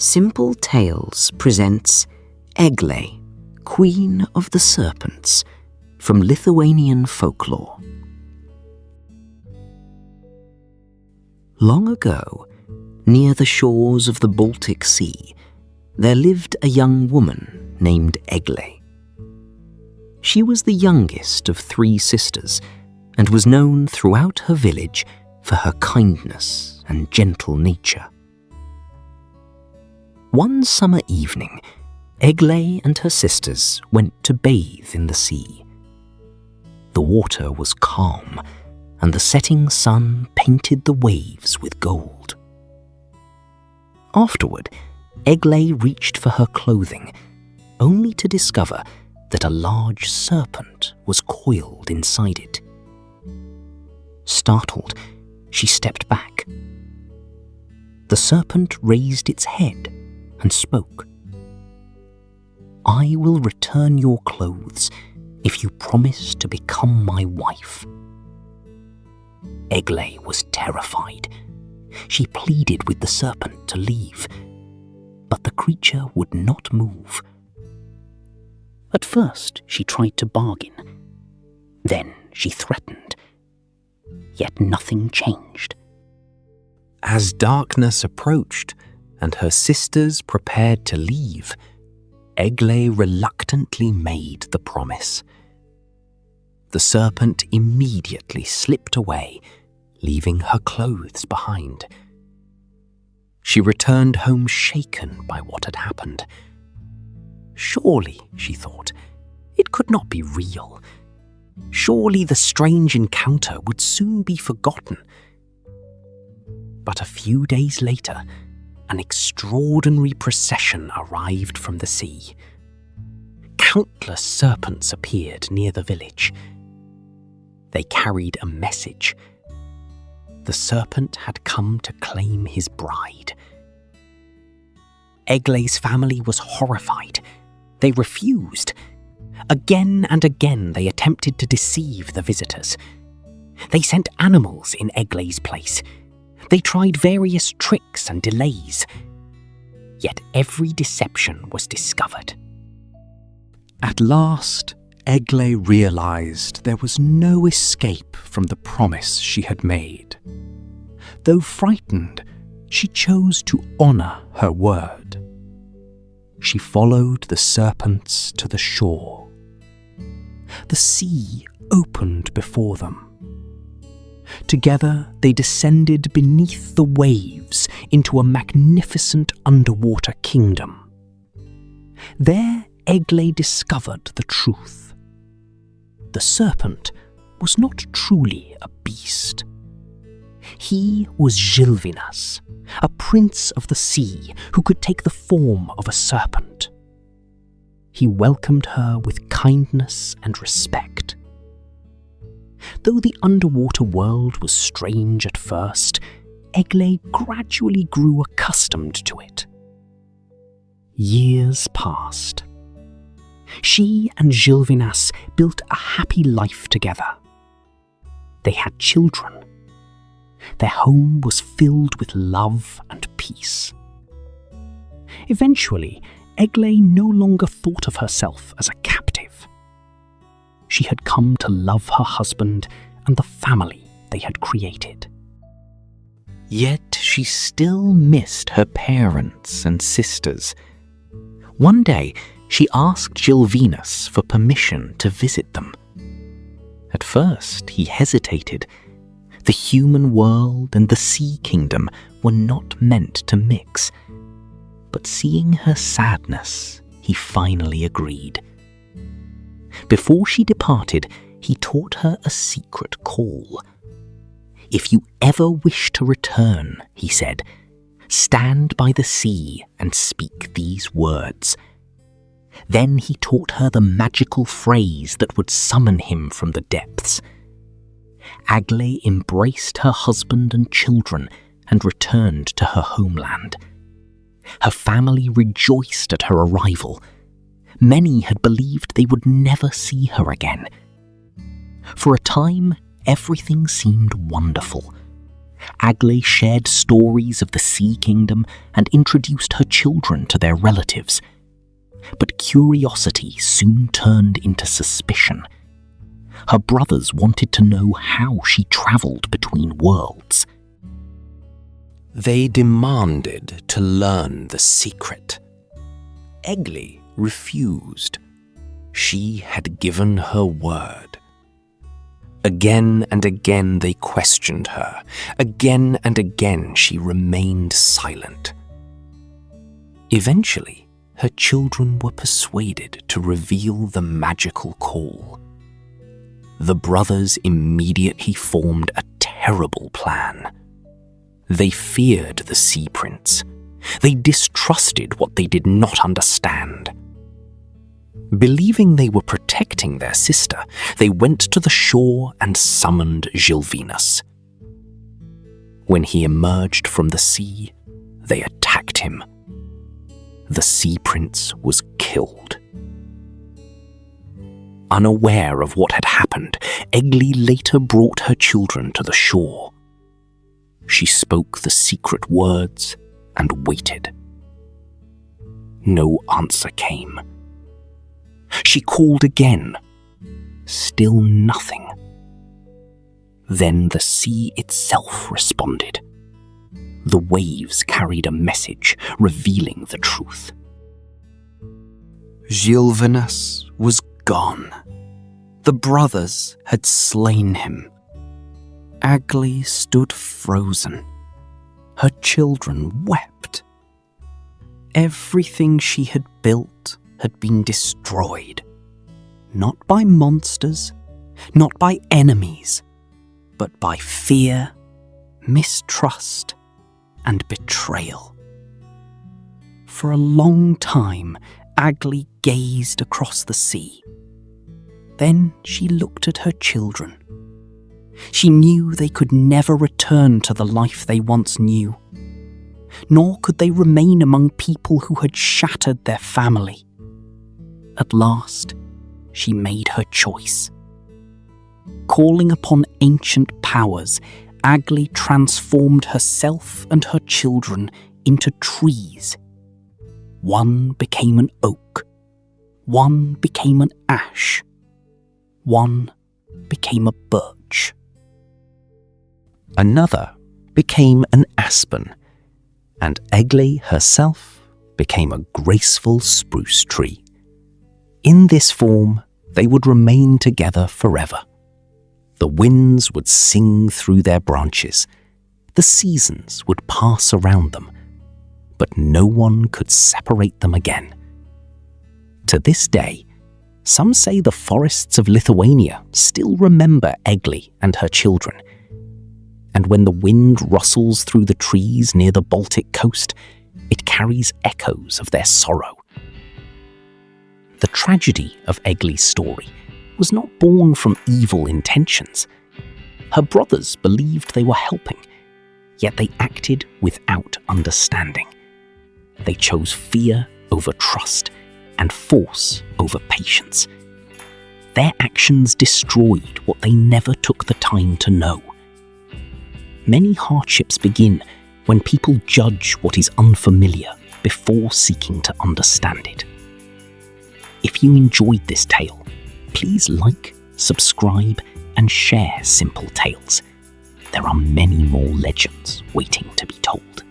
Simple Tales presents Eglė, Queen of the Serpents, from Lithuanian folklore. Long ago, near the shores of the Baltic Sea, there lived a young woman named Eglė. She was the youngest of 3 sisters and was known throughout her village for her kindness and gentle nature. One summer evening, Eglė and her sisters went to bathe in the sea. The water was calm, and the setting sun painted the waves with gold. Afterward, Eglė reached for her clothing, only to discover that a large serpent was coiled inside it. Startled, she stepped back. The serpent raised its head and spoke. "I will return your clothes if you promise to become my wife." Eglė was terrified. She pleaded with the serpent to leave, but the creature would not move. At first, she tried to bargain. Then she threatened. Yet nothing changed. As darkness approached and her sisters prepared to leave, Eglė reluctantly made the promise. The serpent immediately slipped away, leaving her clothes behind. She returned home shaken by what had happened. Surely, she thought, it could not be real. Surely the strange encounter would soon be forgotten. But a few days later, an extraordinary procession arrived from the sea. Countless serpents appeared near the village. They carried a message. The serpent had come to claim his bride. Eglé's family was horrified. They refused. Again and again they attempted to deceive the visitors. They sent animals in Eglé's place. They tried various tricks and delays. Yet every deception was discovered. At last, Eglė realized there was no escape from the promise she had made. Though frightened, she chose to honor her word. She followed the serpents to the shore. The sea opened before them. Together, they descended beneath the waves into a magnificent underwater kingdom. There, Eglė discovered the truth. The serpent was not truly a beast. He was Žilvinas, a prince of the sea who could take the form of a serpent. He welcomed her with kindness and respect. Though the underwater world was strange at first, Eglė gradually grew accustomed to it. Years passed. She and Žilvinas built a happy life together. They had children. Their home was filled with love and peace. Eventually, Eglė no longer thought of herself as a captive. She had come to love her husband and the family they had created. Yet she still missed her parents and sisters. One day, she asked Žilvinas for permission to visit them. At first, he hesitated. The human world and the sea kingdom were not meant to mix. But seeing her sadness, he finally agreed. Before she departed, he taught her a secret call. "If you ever wish to return," he said, "stand by the sea and speak these words." Then he taught her the magical phrase that would summon him from the depths. Eglė embraced her husband and children and returned to her homeland. Her family rejoiced at her arrival. Many had believed they would never see her again. For a time, everything seemed wonderful. Eglė shared stories of the Sea Kingdom and introduced her children to their relatives. But curiosity soon turned into suspicion. Her brothers wanted to know how she travelled between worlds. They demanded to learn the secret. Eglė refused. She had given her word. Again and again they questioned her. Again and again she remained silent. Eventually, her children were persuaded to reveal the magical call. The brothers immediately formed a terrible plan. They feared the Sea Prince. They distrusted what they did not understand. Believing they were protecting their sister, they went to the shore and summoned Žilvinas. When he emerged from the sea, they attacked him. The Sea Prince was killed. Unaware of what had happened, Eglė later brought her children to the shore. She spoke the secret words and waited. No answer came. She called again. Still nothing. Then the sea itself responded. The waves carried a message revealing the truth. Žilvinas was gone. The brothers had slain him. Eglė stood frozen. Her children wept. Everything she had built had been destroyed. Not by monsters, not by enemies, but by fear, mistrust, and betrayal. For a long time, Eglė gazed across the sea. Then she looked at her children. She knew they could never return to the life they once knew, nor could they remain among people who had shattered their family. At last, she made her choice. Calling upon ancient powers, Eglė transformed herself and her children into trees. One became an oak, one became an ash, one became a birch. Another became an aspen, and Eglė herself became a graceful spruce tree. In this form, they would remain together forever. The winds would sing through their branches. The seasons would pass around them, but no one could separate them again. To this day, some say the forests of Lithuania still remember Eglė and her children. And when the wind rustles through the trees near the Baltic coast, it carries echoes of their sorrow. The tragedy of Eglė's story was not born from evil intentions. Her brothers believed they were helping, yet they acted without understanding. They chose fear over trust and force over patience. Their actions destroyed what they never took the time to know. Many hardships begin when people judge what is unfamiliar before seeking to understand it. If you enjoyed this tale, please like, subscribe, and share Simple Tales. There are many more legends waiting to be told.